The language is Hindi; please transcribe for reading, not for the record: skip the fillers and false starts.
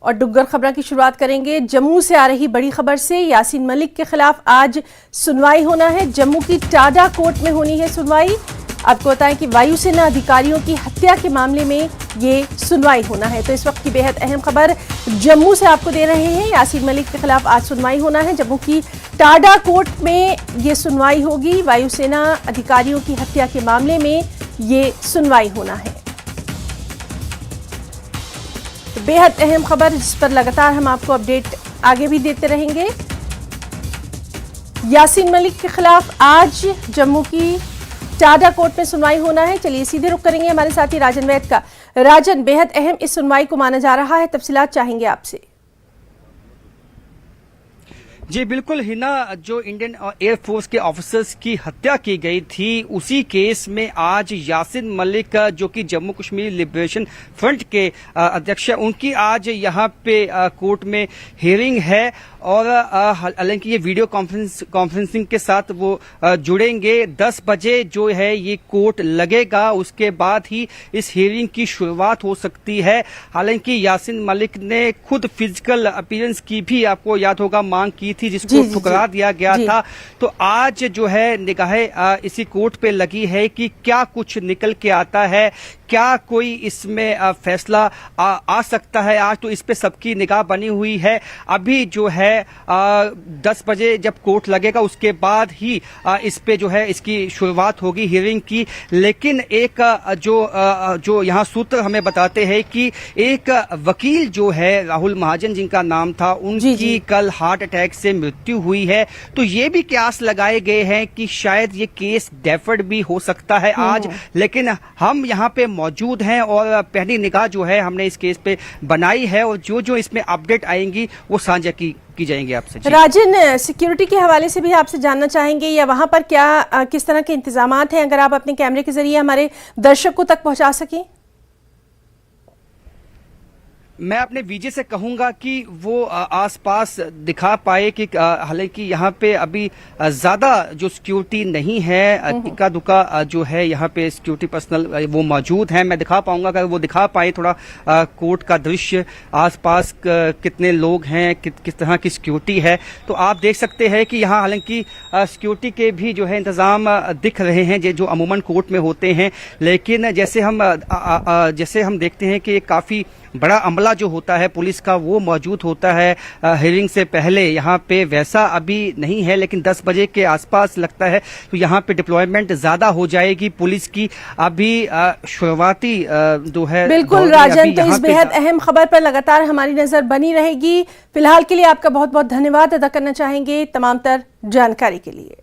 और डुग्गर खबर की शुरुआत करेंगे जम्मू से आ रही बड़ी खबर से। यासीन मलिक के खिलाफ आज सुनवाई होना है। जम्मू की टाडा कोर्ट में होनी है सुनवाई। आपको बताएं कि वायुसेना अधिकारियों की हत्या के मामले में ये सुनवाई होना है। तो इस वक्त की बेहद अहम खबर जम्मू से आपको दे रहे हैं। यासीन मलिक के खिलाफ आज सुनवाई होना है। जम्मू की टाडा कोर्ट में ये सुनवाई होगी। वायुसेना अधिकारियों की हत्या के मामले में ये सुनवाई होना है। तो बेहद अहम खबर, जिस पर लगातार हम आपको अपडेट आगे भी देते रहेंगे। यासीन मलिक के खिलाफ आज जम्मू की टाडा कोर्ट में सुनवाई होना है। चलिए सीधे रुख करेंगे हमारे साथी राजन वैद का। राजन, बेहद अहम इस सुनवाई को माना जा रहा है, तफसीलात चाहेंगे आपसे। जी बिल्कुल हिना, जो इंडियन एयरफोर्स के ऑफिसर्स की हत्या की गई थी उसी केस में आज यासीन मलिक जो कि जम्मू कश्मीर लिबरेशन फ्रंट के अध्यक्ष हैं, उनकी आज यहाँ पे कोर्ट में हियरिंग है। और हालांकि ये वीडियो कॉन्फ्रेंसिंग के साथ वो जुड़ेंगे। 10 बजे जो है ये कोर्ट लगेगा, उसके बाद ही इस हियरिंग की शुरुआत हो सकती है। हालांकि यासीन मलिक ने खुद फिजिकल अपीयरेंस की भी, आपको याद होगा, मांग की थी, जिसको ठुकरा दिया गया था। तो आज जो है निगाहें इसी कोर्ट पे लगी है कि क्या कुछ निकल के आता है, क्या कोई इसमें फैसला आ सकता है। आज तो इस पे सबकी निगाह बनी हुई है। अभी जो है 10 बजे जब कोर्ट लगेगा उसके बाद ही इस पे जो है इसकी शुरुआत होगी हियरिंग की। लेकिन एक जो यहाँ सूत्र हमें बताते हैं कि एक वकील जो है राहुल महाजन जिनका नाम था, उनकी कल हार्ट अटैक से मृत्यु हुई है। तो ये भी कयास लगाए गए हैं कि शायद ये केस डेफर्ड भी हो सकता है आज। लेकिन हम यहाँ पे मौजूद हैं और पहली निगाह जो है हमने इस केस पे बनाई है और जो इसमें अपडेट आएंगी वो साझा की जाएंगी आपसे। राजन, सिक्योरिटी के हवाले से भी आपसे जानना चाहेंगे, या वहां पर क्या किस तरह के इंतजामात हैं, अगर आप अपने कैमरे के जरिए हमारे दर्शकों तक पहुंचा सकें। मैं अपने वीजे से कहूंगा कि वो आसपास दिखा पाए कि हालांकि यहाँ पे अभी ज्यादा जो सिक्योरिटी नहीं है, इक्का दुक्का जो है यहाँ पे सिक्योरिटी पर्सनल वो मौजूद हैं। मैं दिखा पाऊंगा अगर वो दिखा पाए थोड़ा कोर्ट का दृश्य, आसपास कितने लोग हैं, किस तरह की सिक्योरिटी है। तो आप देख सकते हैं कि यहाँ हालांकि सिक्योरिटी के भी जो है इंतजाम दिख रहे हैं जो अमूमन कोर्ट में होते हैं। लेकिन जैसे हम देखते हैं कि काफी बड़ा अमला जो होता है पुलिस का वो मौजूद होता है हियरिंग से पहले। यहाँ पे वैसा अभी नहीं है, लेकिन 10 बजे के आसपास लगता है तो यहाँ पे डिप्लॉयमेंट ज्यादा हो जाएगी पुलिस की। अभी शुरुआती जो है। बिल्कुल राजन, तो इस बेहद अहम खबर पर लगातार हमारी नजर बनी रहेगी। फिलहाल के लिए आपका बहुत बहुत धन्यवाद अदा करना चाहेंगे तमाम तर जानकारी के लिए।